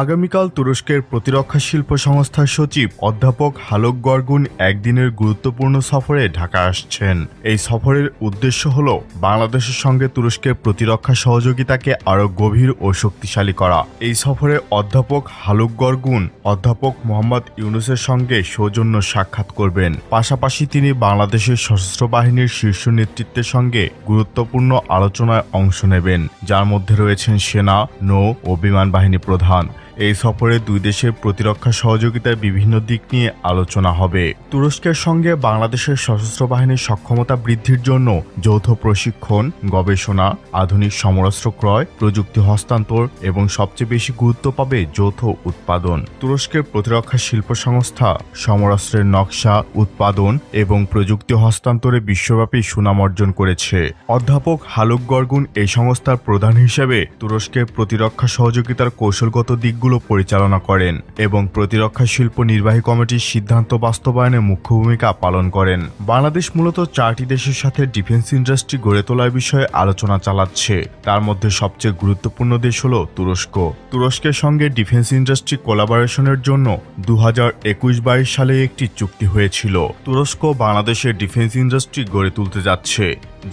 আগামীকাল তুরস্কের প্রতিরক্ষা শিল্প সংস্থার সচিব অধ্যাপক হালক গরগুন একদিনের গুরুত্বপূর্ণ সফরে ঢাকা আসছেন। এই সফরের উদ্দেশ্য হল বাংলাদেশের সঙ্গে তুরস্কের প্রতিরক্ষা সহযোগিতাকে আরও গভীর ও শক্তিশালী করা। এই সফরে অধ্যাপক হালক গরগুন অধ্যাপক মোহাম্মদ ইউনুসের সঙ্গে সৌজন্য সাক্ষাৎ করবেন। পাশাপাশি তিনি বাংলাদেশের সশস্ত্র বাহিনীর শীর্ষ নেতৃত্বের সঙ্গে গুরুত্বপূর্ণ আলোচনায় অংশ নেবেন, যার মধ্যে রয়েছেন সেনা, নৌ ও বিমান বাহিনী প্রধান। এই সফরে দুই দেশের প্রতিরক্ষা সহযোগিতার বিভিন্ন দিক নিয়ে আলোচনা হবে। তুরস্কের সঙ্গে বাংলাদেশের সশস্ত্র বাহিনীর সক্ষমতা বৃদ্ধির জন্য যৌথ প্রশিক্ষণ, গবেষণা, আধুনিক সমরাস্ত্র ক্রয়, প্রযুক্তি হস্তান্তর এবং সবচেয়ে বেশি গুরুত্ব পাবে যৌথ উৎপাদন। তুরস্কের প্রতিরক্ষা শিল্প সংস্থা সমরাস্ত্রের নকশা, উৎপাদন এবং প্রযুক্তি হস্তান্তরে বিশ্বব্যাপী সুনাম অর্জন করেছে। অধ্যাপক হালক গরগুন এই সংস্থার প্রধান হিসেবে তুরস্কের প্রতিরক্ষা সহযোগিতার কৌশলগত দিক পরিচালনা করেন এবং প্রতিরক্ষা শিল্প নির্বাহী কমিটির সিদ্ধান্ত বাস্তবায়নে মুখ্য ভূমিকা পালন করেন। বাংলাদেশ মূলত 4টি দেশের সাথে ডিফেন্স ইন্ডাস্ট্রি গড়ে তোলার বিষয়ে আলোচনা চালাচ্ছে। তার মধ্যে সবচেয়ে গুরুত্বপূর্ণ দেশ হল তুরস্ক। তুরস্কের সঙ্গে ডিফেন্স ইন্ডাস্ট্রি কোলাবোরেশনের জন্য 2021-22 সালে একটি চুক্তি হয়েছিল। তুরস্ক বাংলাদেশের ডিফেন্স ইন্ডাস্ট্রি গড়ে তুলতে যাচ্ছে,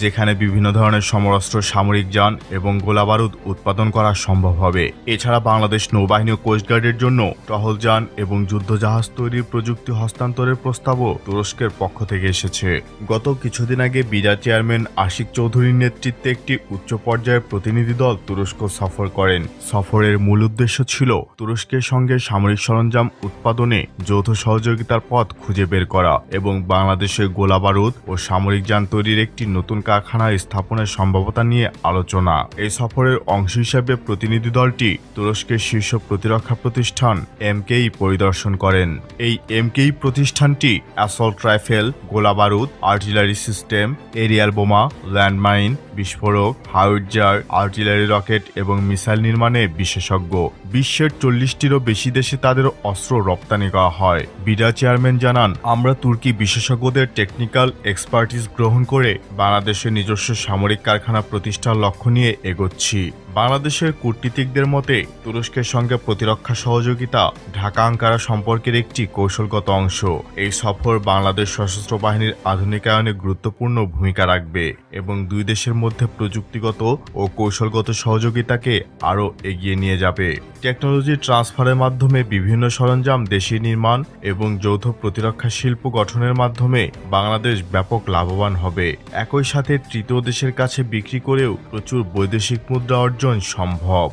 যেখানে বিভিন্ন ধরনের সমরাস্ত্র, সামরিক যান এবং গোলাবারুদ উৎপাদন করা সম্ভব হবে। এছাড়া বাংলাদেশ নৌবাহিনী ও কোস্টগার্ডের জন্য টহল যান এবং যুদ্ধজাহাজ তৈরির প্রযুক্তি হস্তান্তরের প্রস্তাবও তুরস্কের পক্ষ থেকে এসেছে। গত কিছুদিন আগে বিডা চেয়ারম্যান আশিক চৌধুরীর নেতৃত্বে একটি উচ্চ পর্যায়ের প্রতিনিধি দল তুরস্ক সফর করেন। সফরের মূল উদ্দেশ্য ছিল তুরস্কের সঙ্গে সামরিক সরঞ্জাম উৎপাদনে যৌথ সহযোগিতার পথ খুঁজে বের করা এবং বাংলাদেশের গোলাবারুদ ও সামরিক যান তৈরির একটি নতুন কারখানা স্থাপনের সম্ভাবনা নিয়ে আলোচনা। এই সফরের অংশ হিসেবে প্রতিনিধি দলটি তুরস্কের শীর্ষ প্রতিরক্ষা প্রতিষ্ঠান এমকেই পরিদর্শন করেন। এই এমকেই প্রতিষ্ঠানটি অ্যাসল্ট রাইফেল, গোলাবারুদ, আর্টিলারি সিস্টেম, এরিয়াল বোমা, ল্যান্ডমাইন, বিস্ফোরক, হাউইটজার, আর্টিলারি রকেট এবং মিসাইল নির্মাণে বিশেষজ্ঞ। বিশ্বের 40টিরও বেশি দেশে তাদের অস্ত্র রপ্তানি করা হয়। বিডা চেয়ারম্যান জানান, আমরা তুর্কি বিশেষজ্ঞদের টেকনিক্যাল এক্সপার্টিস গ্রহণ করে বাংলাদেশের নিজস্ব সামরিক কারখানা প্রতিষ্ঠার লক্ষ্য নিয়ে এগোচ্ছি। বাংলাদেশের কূটনীতিকদের মতে তুরস্কের সঙ্গে প্রতিরক্ষা সহযোগিতা ঢাকা আঙ্কারা সম্পর্কের একটি কৌশলগত অংশ। এই সফর বাংলাদেশ সশস্ত্র বাহিনীর আধুনিকায়নে গুরুত্বপূর্ণ ভূমিকা রাখবে এবং দুই দেশের মধ্যে প্রযুক্তিগত ও কৌশলগত সহযোগিতাকে আরও এগিয়ে নিয়ে যাবে। টেকনোলজি ট্রান্সফারের মাধ্যমে বিভিন্ন সরঞ্জাম দেশে নির্মাণ এবং যৌথ প্রতিরক্ষা শিল্প গঠনের মাধ্যমে বাংলাদেশ ব্যাপক লাভবান হবে। একই সাথে তৃতীয় দেশের কাছে বিক্রি করেও প্রচুর বৈদেশিক মুদ্রা অর্জন সম্ভব।